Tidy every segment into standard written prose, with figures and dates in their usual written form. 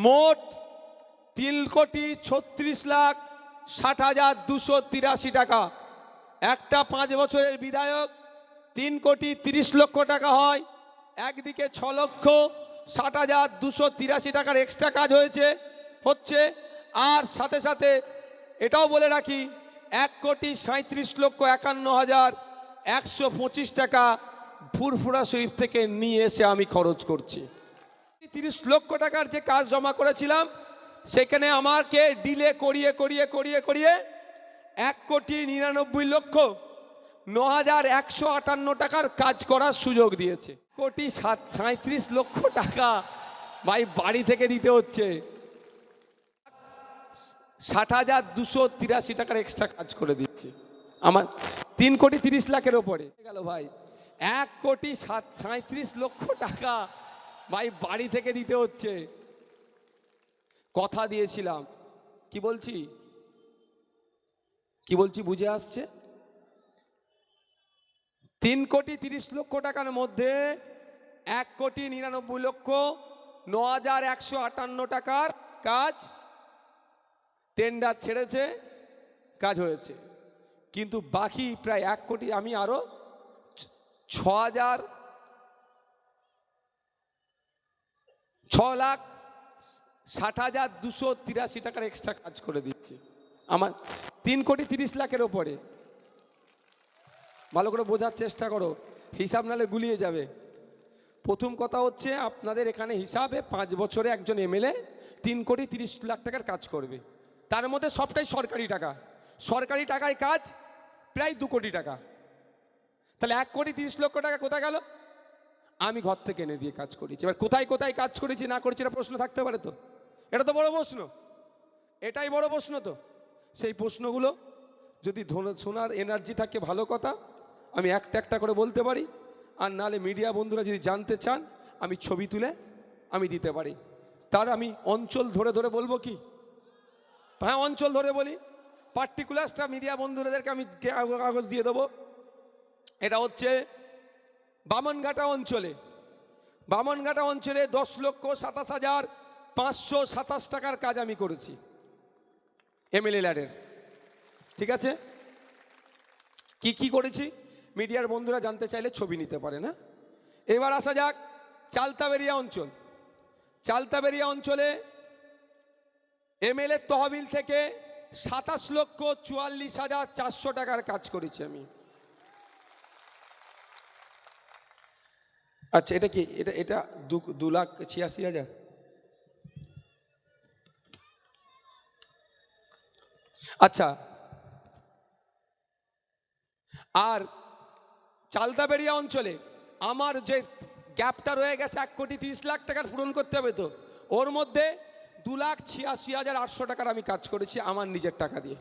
মোট 3,36,60,283 টাকা। একটা 5 বছরের বিধায়ক 3,30,00,000 টাকা হয়, একদিকে 6,60,283 টাকার এক্সট্রা কাজ হচ্ছে। আর সাথে সাথে এটাও বলে রাখি 1,37,51,125 টাকা ফুরফুরা শরীফ থেকে নিয়ে এসে আমি খরচ করছি। 30 লক্ষ টাকার যে কাজ জমা করেছিলাম সেখানে আমাকে ডিলে করিয়ে 1,99,09,158 টাকার কাজ করার সুযোগ দিয়েছে। 1,37,00,000 টাকা ভাই বাড়ি থেকে দিতে হচ্ছে। 60,283 টাকার এক্সট্রা কাজ করে দিচ্ছে আমার 3,30,00,000 ওপরে গেল ভাই। 1,37,00,000 টাকা ভাই বাড়ি থেকে দিতে হচ্ছে। কথা দিয়েছিলাম, কি বলছি বুঝে আসছে? 3,30,00,000 টাকার মধ্যে 1,99,09,158 টাকার কাজ টেন্ডার ছেড়েছে, কাজ হয়েছে। কিন্তু বাকি প্রায় 1 কোটি আমি আরো 6,60,283 টাকার এক্সট্রা কাজ করে দিচ্ছি আমার 3,30,00,000 ওপরে। ভালো করে বোঝার চেষ্টা করো, হিসাব নালে গুলিয়ে যাবে। প্রথম কথা হচ্ছে আপনাদের এখানে হিসাবে 5 বছরে একজন এমএলএ 3,30,00,000 টাকার কাজ করবে, তার মধ্যে সবটাই সরকারি টাকা। সরকারি টাকায় কাজ প্রায় 2 কোটি টাকা। তাহলে 1,30,00,000 টাকা কোথায় গেল? আমি ঘর থেকে এনে দিয়ে কাজ করেছি। এবার কোথায় কোথায় কাজ করেছি না করেছি এটা প্রশ্ন থাকতে পারে তো, এটা তো বড় প্রশ্ন, এটাই বড় প্রশ্ন। তো সেই প্রশ্নগুলো যদি শোনার এনার্জি থাকে ভালো কথা, আমি একটা একটা করে বলতে পারি। আর নালে মিডিয়া বন্ধুরা যদি জানতে চান আমি ছবি তুলে আমি দিতে পারি। তার আমি অঞ্চল ধরে ধরে বলবো কি? হ্যাঁ, অঞ্চল ধরে বলি, পার্টিকুলারটা মিডিয়া বন্ধুদেরকে আমি কাগজ দিয়ে দেবো। এটা হচ্ছে বামনঘাটা অঞ্চলে 10,27,527 টাকার কাজ আমি করেছি এমএলএ ল্যাডের। ঠিক আছে, কি করেছি মিডিয়ার বন্ধুরা জানতে চাইলে ছবি নিতে পারে না। এবার আসা যাক চালতাবেরিয়া অঞ্চলে এমএলএ তহবিল থেকে 27,44,400 টাকার কাজ করেছি আমি। আচ্ছা, এটা কি? এটা 2,86,000। আচ্ছা, আর চালতাবেরিয়া অঞ্চলে আমার যে গ্যাপটা রয়ে গেছে 1,30,00,000 টাকার পূরণ করতে হবে, তো ওর মধ্যে 2,86,800 টাকার আমি কাজ করেছি আমার নিজের টাকা দিয়ে।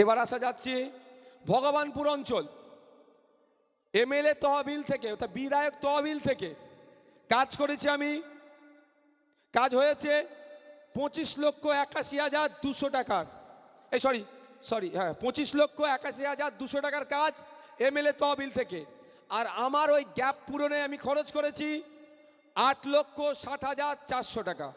এবার আসা যাচ্ছে ভগবানপুর অঞ্চল এমএলএ তহবিল থেকে অর্থাৎ বিধায়ক তহবিল থেকে কাজ করেছি আমি। কাজ হয়েছে 25,81,200 টাকার, হ্যাঁ 25,81,200 টাকার কাজ এমএলএ তহবিল থেকে। আর আমার ওই গ্যাপ পূরণে আমি খরচ করেছি 8,60,400 টাকা।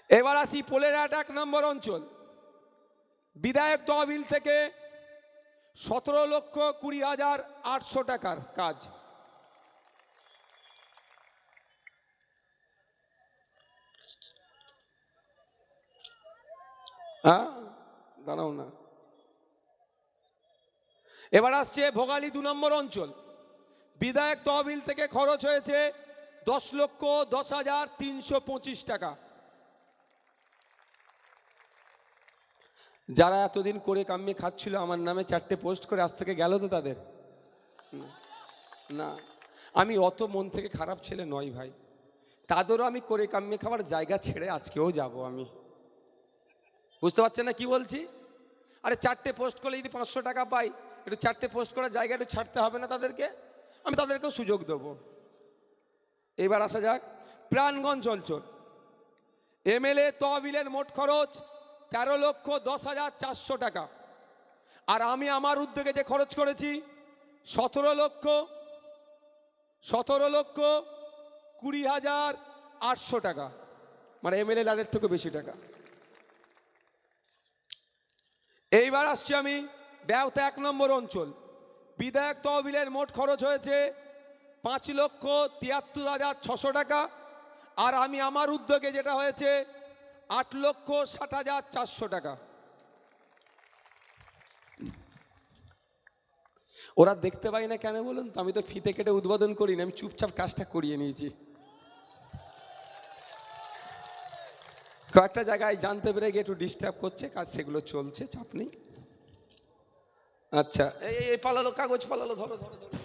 এবার আসি পোলেরহাট 1 নম্বর অঞ্চল বিধায়ক তহবিল থেকে 17,20,800 টাকার কাজ। হ্যাঁ, দাঁড়াও না। এবার আসছে ভোগালী 2 নম্বর অঞ্চল বিধায়ক তহবিল থেকে খরচ হয়েছে 10,10,325 টাকা। যারা এতদিন করে কামিয়ে খাচ্ছিল আমার নামে 4টে পোস্ট করে আজ থেকে গেল তো তাদের? না, আমি অত মন থেকে খারাপ ছেলে নয় ভাই, তাদেরও আমি করে কামিয়ে খাওয়ার জায়গা ছেড়ে আজকেও যাব আমি। বুঝতে পারছেন না কি বলছি? আরে 4টে পোস্ট করলে যদি 500 টাকা পাই, একটু 4টে পোস্ট করার জায়গা একটু ছাড়তে হবে না তাদেরকে? আমি তাদেরকেও সুযোগ দেবো। এবার আসা যাক প্রাণগঞ্জ অঞ্চল এমএলএ তহবিলের মোট খরচ 13,10,400 টাকা। আর আমি আমার উদ্যোগে যে খরচ করেছি 17,20,800 টাকা, মানে এমএলএ লাডের থেকে বেশি টাকা। এইবার আসছি আমি বেওতা 1 নম্বর অঞ্চল। বিধায়ক তহবিলের মোট খরচ হয়েছে 5,73,600 টাকা, আর আমি আমার উদ্যোগে যেটা হয়েছে 8,60,400 টাকা। ওরা দেখতে পাই না কেন বলুন তো? আমি তো ফিতে কেটে উদ্বোধন করি না, আমি চুপচাপ কাজটা করিয়ে নিয়েছি। কয়েকটা জায়গায় জানতে পেরে গিয়ে একটু ডিস্টার্ব করছে, কাজ সেগুলো চলছে, চাপ নেই। আচ্ছা, এই পালালো, কাগজ পালালো, ধরো ধরো ধরো।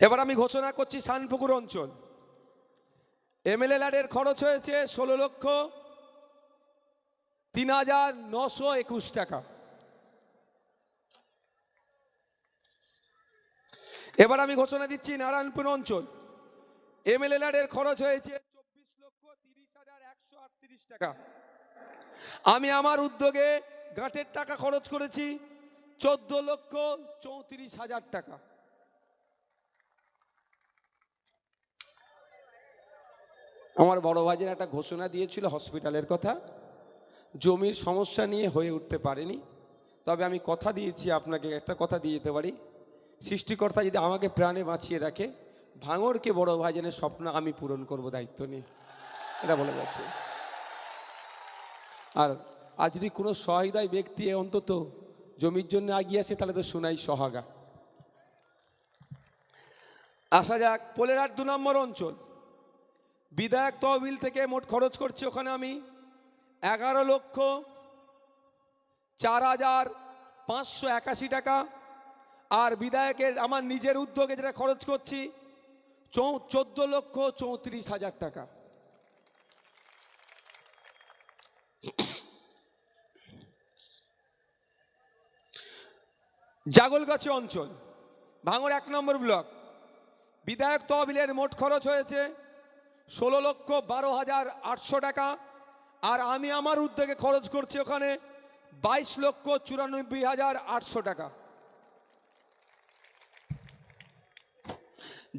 এবার আমি ঘোষণা করছি শানপুকুর অঞ্চল। এমএলএ ল্যাডের খরচ হয়েছে 16,03,921 টাকা। এবার আমি ঘোষণা দিচ্ছি নারায়ণপুর অঞ্চল। এমএলএ ল্যাডের খরচ হয়েছে 24,30,138 টাকা। আমি আমার উদ্যোগে গাঁটের টাকা খরচ করেছি 14,34,000 টাকা। আমার বড় ভাইয়ের একটা ঘোষণা দিয়েছিল হসপিটালের কথা, জমির সমস্যা নিয়ে হয়ে উঠতে পারেনি, তবে আমি কথা দিয়েছি, আপনাকে একটা কথা দিয়ে যেতে পারি, সৃষ্টিকর্তা যদি আমাকে প্রাণে বাঁচিয়ে রাখে, ভাঙড়কে বড় ভাইজানের স্বপ্ন আমি পূরণ করব দায়িত্ব নিয়ে, এটা বলে যাচ্ছে। আর যদি কোনো সহায়দায় ব্যক্তি অন্তত জমির জন্য এগিয়ে আসে, তাহলে তো শোনাই সহাগা। আসা যাক পোলেরহাট 2 নম্বর অঞ্চল। বিধায়ক তহবিল থেকে মোট খরচ করছি ওখানে আমি 11,04,581 টাকা, আর বিধায়কের আমার নিজের উদ্যোগে যেটা খরচ করছি 14,34,000 টাকা। জাগলগাছি অঞ্চল, ভাঙড় 1 নম্বর ব্লক। বিধায়ক তহবিলের মোট খরচ হয়েছে 16,12,800 টাকা, আর আমি আমার উদ্যোগে খরচ করছি ওখানে 22,94,800 টাকা।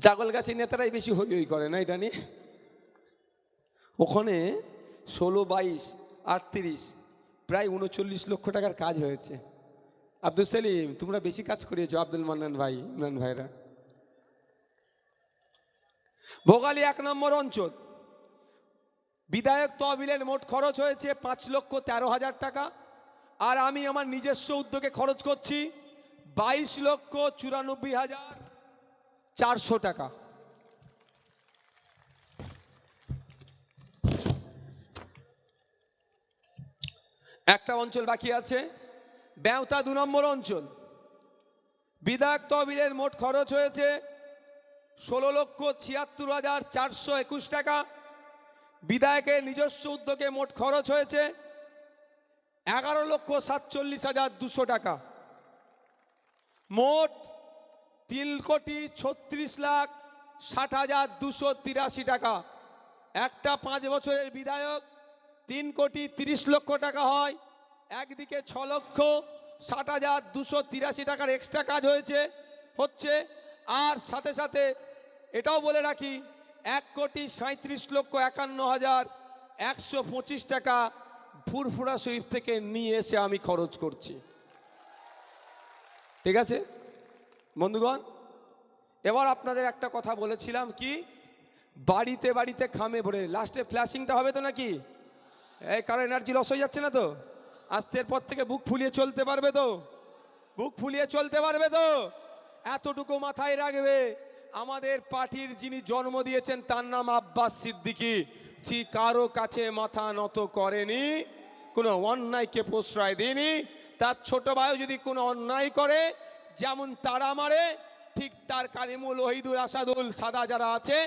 জাগলগাছি নেতারাই বেশি হই হই করে না এটা নিয়ে। ওখানে 16, 22, 38 প্রায় 39 লক্ষ টাকার কাজ হয়েছে। আব্দুল সেলিম, তোমরা বেশি কাজ করিয়েছো, আব্দুল মান্নান ভাই, ইমরান ভাইরা। ভোগালী 1 নম্বর অঞ্চল। বিধায়ক তহবিলের মোট খরচ হয়েছে 5,13,000 টাকা, আর আমি আমার নিজস্ব উদ্যোগে খরচ করছি 22,94,400 টাকা। একটা অঞ্চল বাকি আছে, বেওতা 2 নম্বর অঞ্চল। বিধায়ক তহবিলের মোট খরচ হয়েছে 16,76,421 টাকা। বিধায়কের নিজস্ব উদ্যোগে মোট খরচ হয়েছে 11,47,200 টাকা। মোট 3,36,60,283 টাকা। একটা 5 বছরের বিধায়ক 3,30,00,000 টাকা হয়, একদিকে 6,60,283 টাকার এক্সট্রা কাজ হচ্ছে। আর সাথে সাথে এটাও বলে রাখি 1,37,51,125 টাকা ফুরফুরা শরীফ থেকে নিয়ে এসে আমি খরচ করছি। ঠিক আছে বন্ধুগণ, এবার আপনাদের একটা কথা বলেছিলাম, কি বাড়িতে বাড়িতে খামে ভরে লাস্টে ফ্ল্যাশিংটা হবে তো নাকি? এই কারো এনার্জি লস হয়ে যাচ্ছে না তো? আজকের পর থেকে বুক ফুলিয়ে চলতে পারবে তো? বুক ফুলিয়ে চলতে পারবে তো? এতটুকু মাথায় রাখবে, আমাদের পার্টির যিনি জন্ম দিয়েছেন তার নাম আব্বাস সিদ্দিকী। কারো কাছে মাথা নত করেনি, কোনো অন্যায়কে প্রশ্রয় দেয়নি। তার ছোট ভাই যদি কোনো অন্যায় করে, যেমন তারা মারে, ঠিক তার কারিমুল, ওহিদুল, আসাদুল, সাদা যারা আছে,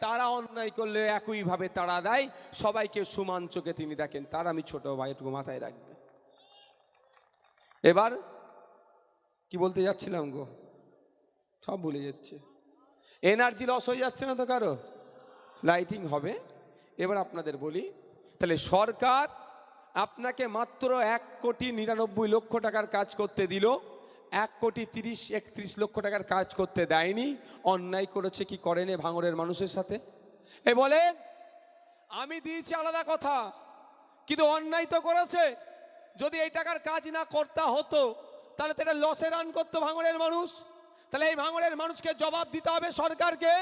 তারা অন্যায় করলে একইভাবে তারা দেয়। সবাইকে সমান চোখে তিনি দেখেন, তার আমি ছোট ভাই, এটুকু মাথায় রাখবে। এবার কি বলতে যাচ্ছিলাম গো, সব ভুলে যাচ্ছে। এনার্জি লস হয়ে যাচ্ছে না তো কারো? লাইটিং হবে, এবার আপনাদের বলি, তাহলে সরকার আপনাকে মাত্র 1,99,00,000 টাকার কাজ করতে দিল, 1,30,31,00,000 টাকার কাজ করতে দেয়নি। অন্যায় করেছে কি করেনি ভাঙড়ের মানুষের সাথে? এ বলেন, আমি দিয়েছি আলাদা কথা, কিন্তু অন্যায় তো করেছে। যদি এই টাকার কাজ না করতে হতো তাহলে তো এটা লসে রান করতো ভাঙড়ের মানুষ। তাহলে এই ভাঙড়ের মানুষকে জবাব দিতে হবে সরকারকে।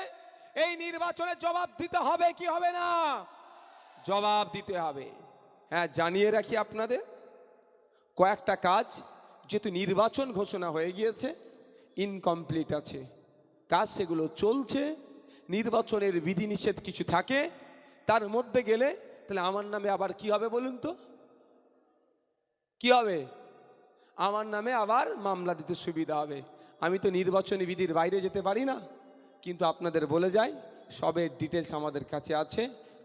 এই নির্বাচনে জবাব দিতে হবে কি হবে না? জবাব দিতে হবে। হ্যাঁ, জানিয়ে রাখি আপনাদের, কয়েকটা কাজ যেহেতু নির্বাচন ঘোষণা হয়ে গিয়েছে, ইনকমপ্লিট আছে কাজ, সেগুলো চলছে। নির্বাচনের বিধিনিষেধ কিছু থাকে, তার মধ্যে গেলে তাহলে আমার নামে আবার কি হবে বলুন তো? কি হবে? আমার নামে আবার মামলা দিতে সুবিধা হবে। আমি তো নির্বাচনী বিধির বাইরে যেতে পারি না। কিন্তু আপনাদের বলে যাই, সবের ডিটেলস আমাদের কাছে আছে,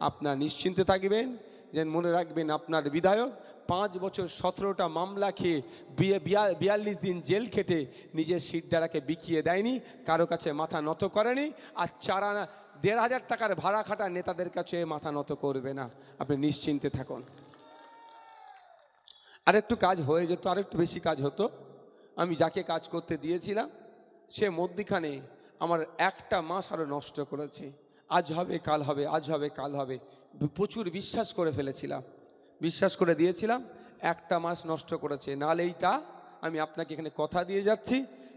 আপনারা নিশ্চিন্তে থাকবেন। যেন মনে রাখবেন, আপনার বিধায়ক 5 বছর 17টা মামলা খেয়ে 42 দিন জেল খেটে নিজের সিটডারাকে বিকিয়ে দেয়নি, কারো কাছে মাথা নত করেনি। আর 1,500 টাকার ভাড়া খাটা নেতাদের কাছে মাথা নত করবে না। আপনি নিশ্চিন্তে থাকুন। আরেকটু কাজ হয়ে যেত, আরেকটু বেশি কাজ হতো। আমি যাকে কাজ করতে দিয়েছিলাম সে মধ্যিখানে আমার একটা মাস আরও নষ্ট করেছে। আজ হবে কাল হবে, আজ হবে কাল হবে, প্রচুর বিশ্বাস করে ফেলেছিলাম, বিশ্বাস করে দিয়েছিলাম, একটা মাস নষ্ট করেছে। নাহলে এইটা আমি আপনাকে এখানে কথা দিয়ে যাচ্ছি,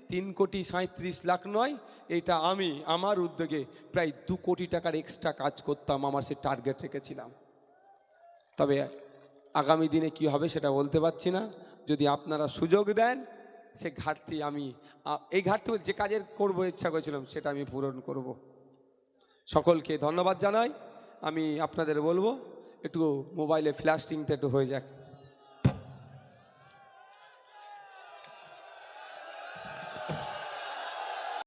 3,37,00,000 নয়, এইটা আমি আমার উদ্যোগে প্রায় 2 কোটি টাকার এক্সট্রা কাজ করতাম, আমার সে টার্গেট রেখেছিলাম। তবে আগামী দিনে কি হবে সেটা বলতে পারছি না। যদি আপনারা সুযোগ দেন, সে ঘাটতি আমি এই ঘাটতি যে কাজের করব ইচ্ছা করেছিলাম সেটা আমি পূরণ করব। সকলকে ধন্যবাদ জানাই। আমি আপনাদের বলবো একটু মোবাইলে ফ্ল্যাশিংটা একটু হয়ে যাক।